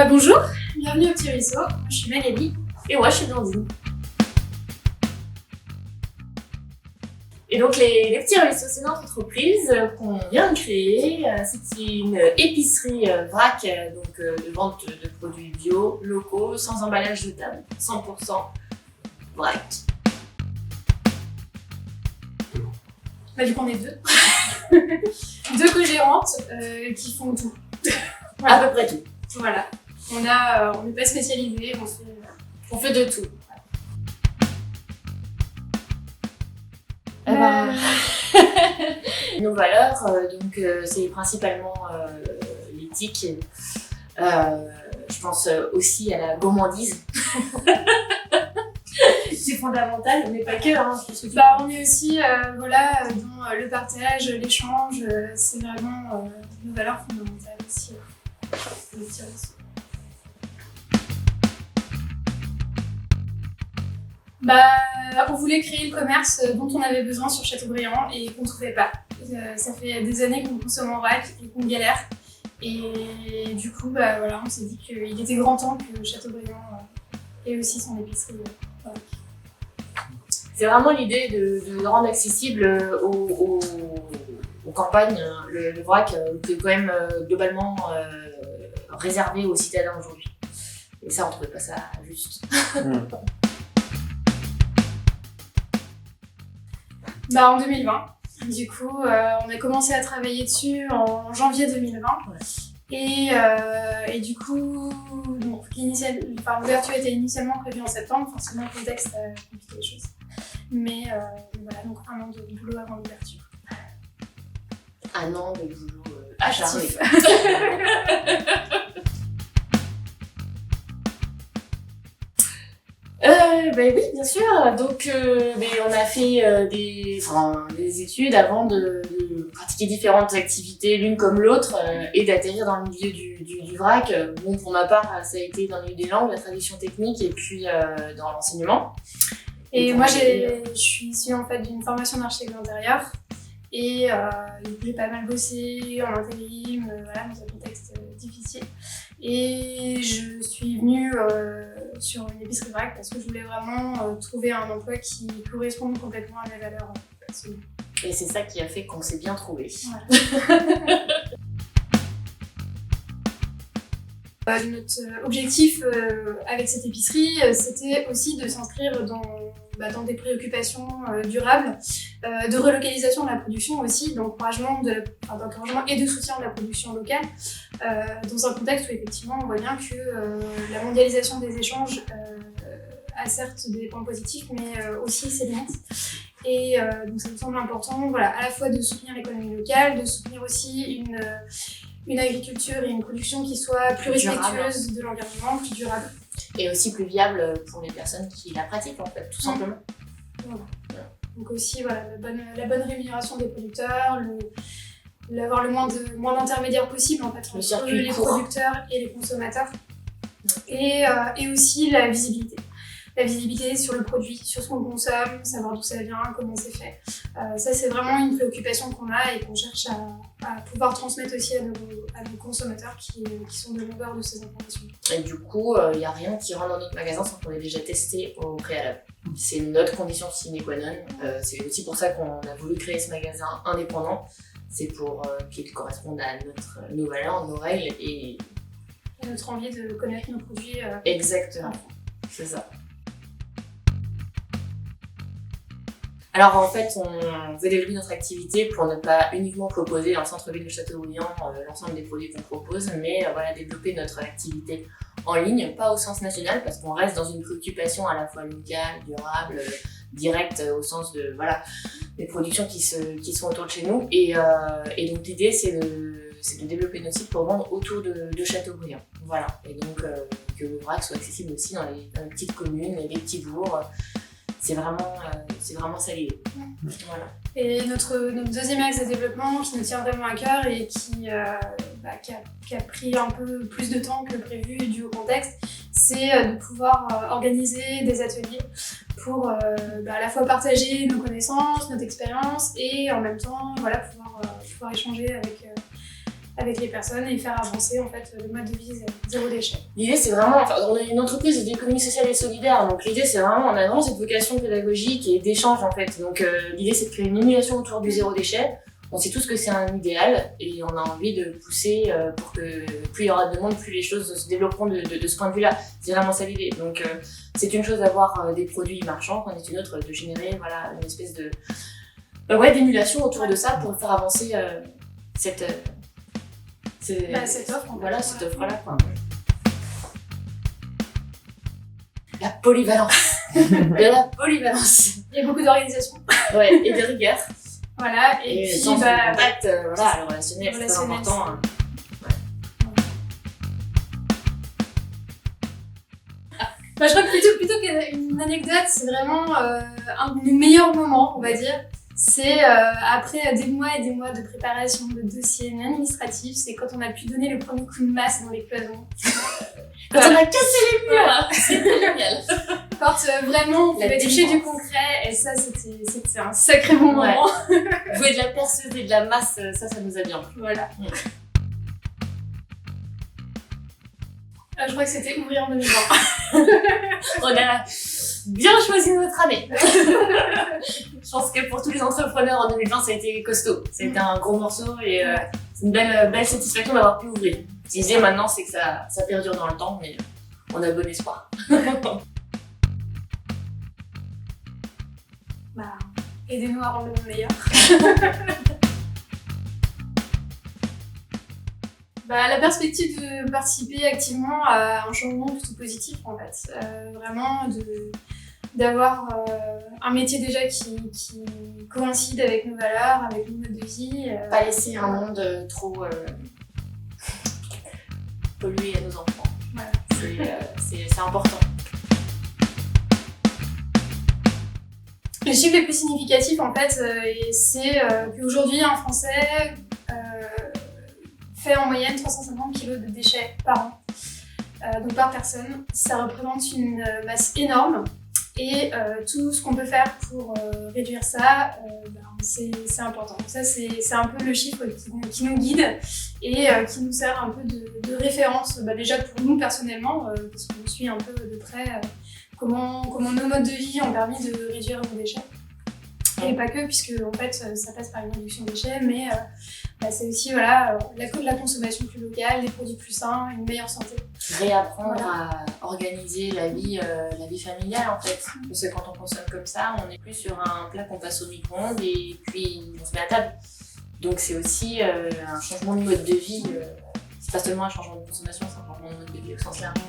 Bonjour, bienvenue au Petit Ruisseau. Moi, je suis Magali. Et moi, je suis Blandine. Et donc, les Petits Ruisseaux, c'est notre entreprise qu'on vient de créer. C'est une épicerie vrac, donc de vente de produits bio, locaux, sans emballage jetable, 100% vrac. Du coup, on est deux. Deux co-gérantes qui font tout. À peu près tout. Voilà. On n'est pas spécialisés, On fait de tout. Nos valeurs, c'est principalement l'éthique. Je pense aussi à la gourmandise. C'est fondamental, mais pas que. On est aussi dans le partage, l'échange. C'est vraiment nos valeurs fondamentales aussi. Le Petit Ruisseau. On voulait créer le commerce dont on avait besoin sur Châteaubriand et qu'on ne trouvait pas. Ça fait des années qu'on consomme en vrac et qu'on galère. Et du coup, on s'est dit qu'il était grand temps que Châteaubriand ait aussi son épicerie vrac. C'est vraiment l'idée de rendre accessible aux campagnes le vrac, qui est quand même globalement réservé aux citadins aujourd'hui. Et ça, on trouvait pas ça juste. En 2020. Du coup, on a commencé à travailler dessus en janvier 2020. Ouais. Et du coup, l'ouverture était initialement prévue en septembre. Forcément, le contexte a compliqué les choses. Mais donc 1 an de boulot avant l'ouverture. 1 an de boulot acharné. Oui, bien sûr. Donc, on a fait des études avant de pratiquer différentes activités, l'une comme l'autre, et d'atterrir dans le milieu du vrac. Pour ma part, ça a été dans le milieu des langues, la traduction technique, et puis dans l'enseignement. Et moi, je suis issue en fait d'une formation d'architecte d'intérieur. Et j'ai pas mal bossé en intérim, dans un contexte difficile. Et je suis venue sur une épicerie vrac parce que je voulais vraiment trouver un emploi qui corresponde complètement à mes valeurs personnelles. Et c'est ça qui a fait qu'on s'est bien trouvés. Voilà. Notre objectif avec cette épicerie, c'était aussi de s'inscrire dans des préoccupations durables, de relocalisation de la production aussi, d'encouragement et de soutien de la production locale, dans un contexte où effectivement on voit bien que la mondialisation des échanges a certes des points positifs, mais aussi ses limites. Et donc ça me semble important, à la fois de soutenir l'économie locale, de soutenir aussi une agriculture et une production qui soit plus respectueuse de l'environnement, plus durable. Et aussi plus viable pour les personnes qui la pratiquent, en fait, tout simplement. Voilà. Donc aussi, la bonne rémunération des producteurs, avoir le moins d'intermédiaires possible, en fait, entre les producteurs et les consommateurs. Et aussi la visibilité. La visibilité sur le produit, sur ce qu'on consomme, savoir d'où ça vient, comment c'est fait. Ça, c'est vraiment une préoccupation qu'on a et qu'on cherche à pouvoir transmettre aussi à nos consommateurs qui sont demandeurs de ces informations. Et du coup, il n'y a rien qui rentre dans notre magasin sans qu'on ait déjà testé au préalable. C'est notre condition sine qua non. C'est aussi pour ça qu'on a voulu créer ce magasin indépendant. C'est pour qu'il corresponde à nos valeurs, nos règles et notre envie de connaître nos produits. Exactement, c'est ça. Alors en fait, on veut développer notre activité pour ne pas uniquement proposer en centre-ville de Châteaubriand l'ensemble des produits qu'on propose, mais développer notre activité en ligne, pas au sens national, parce qu'on reste dans une préoccupation à la fois locale, durable, directe, au sens de des productions qui sont autour de chez nous. Et donc l'idée, c'est de développer notre site pour vendre autour de Châteaubriand. Voilà. Et donc que le vrac soit accessible aussi dans les petites communes, les petits bourgs. C'est vraiment ça l'idée. Voilà. Et notre deuxième axe de développement qui nous tient vraiment à cœur et qui a pris un peu plus de temps que prévu dû au contexte, c'est de pouvoir organiser des ateliers pour à la fois partager nos connaissances, notre expérience et en même temps pouvoir échanger avec les personnes et faire avancer en fait le mode de vie zéro déchet. L'idée, c'est vraiment, enfin, on est une entreprise d'économie sociale et solidaire, donc l'idée, c'est vraiment, on a vraiment cette vocation pédagogique et d'échange en fait. Donc l'idée, c'est de créer une émulation autour du zéro déchet. On sait tous que c'est un idéal et on a envie de pousser pour que plus il y aura de monde, plus les choses se développeront de ce point de vue-là. C'est vraiment ça l'idée. Donc c'est une chose d'avoir des produits marchands, c'en est une autre de générer voilà, une espèce de d'émulation autour de ça pour faire avancer cette offre. Voilà, cette offre-là. Quoi. La polyvalence. De la polyvalence. Il y a beaucoup d'organisations. Ouais, et de rigueur. Voilà, et puis sans contact, voilà, le relationnel, c'est très important. Hein. Bah, je crois que plutôt qu'une anecdote, c'est vraiment un de mes meilleurs moments, on va dire. C'est après des mois et des mois de préparation de dossiers administratifs, c'est quand on a pu donner le premier coup de masse dans les cloisons. Quand on a cassé les murs, c'était génial. Quand vraiment on pouvait toucher du concret, et ça c'était un sacré bon moment. Jouer de la perceuse et de la masse, ça nous a bien plu. Voilà. Je crois que c'était ouvrir en 2020. On a bien choisi notre année. Je pense que pour tous les entrepreneurs en 2020, ça a été costaud. Ça a été un gros morceau et c'est une belle satisfaction d'avoir pu ouvrir. L'idée maintenant, c'est que ça perdure dans le temps, mais on a bon espoir. Bah, aidez-nous à rendre le monde meilleur. Bah, la perspective de participer activement à un changement plutôt positif en fait. Vraiment d'avoir un métier déjà qui coïncide avec nos valeurs, avec nos modes de vie. Pas laisser un monde trop pollué à nos enfants. Voilà. C'est important. Le chiffre le plus significatif en fait, c'est qu'aujourd'hui un Français fait en moyenne 350 kg de déchets par an, donc par personne. Ça représente une masse énorme et tout ce qu'on peut faire pour réduire ça, c'est important. Ça c'est un peu le chiffre qui nous guide et qui nous sert un peu de référence, déjà pour nous personnellement, parce qu'on suit un peu de près comment nos modes de vie ont permis de réduire nos déchets. Et pas que, puisque en fait ça passe par une réduction des déchets, mais c'est aussi la consommation plus locale, des produits plus sains, une meilleure santé. Réapprendre à organiser la vie familiale en fait. Parce que quand on consomme comme ça, on n'est plus sur un plat qu'on passe au micro-ondes et puis on se met à table. Donc c'est aussi un changement de mode de vie. C'est pas seulement un changement de consommation, c'est un changement de mode de vie au sens large.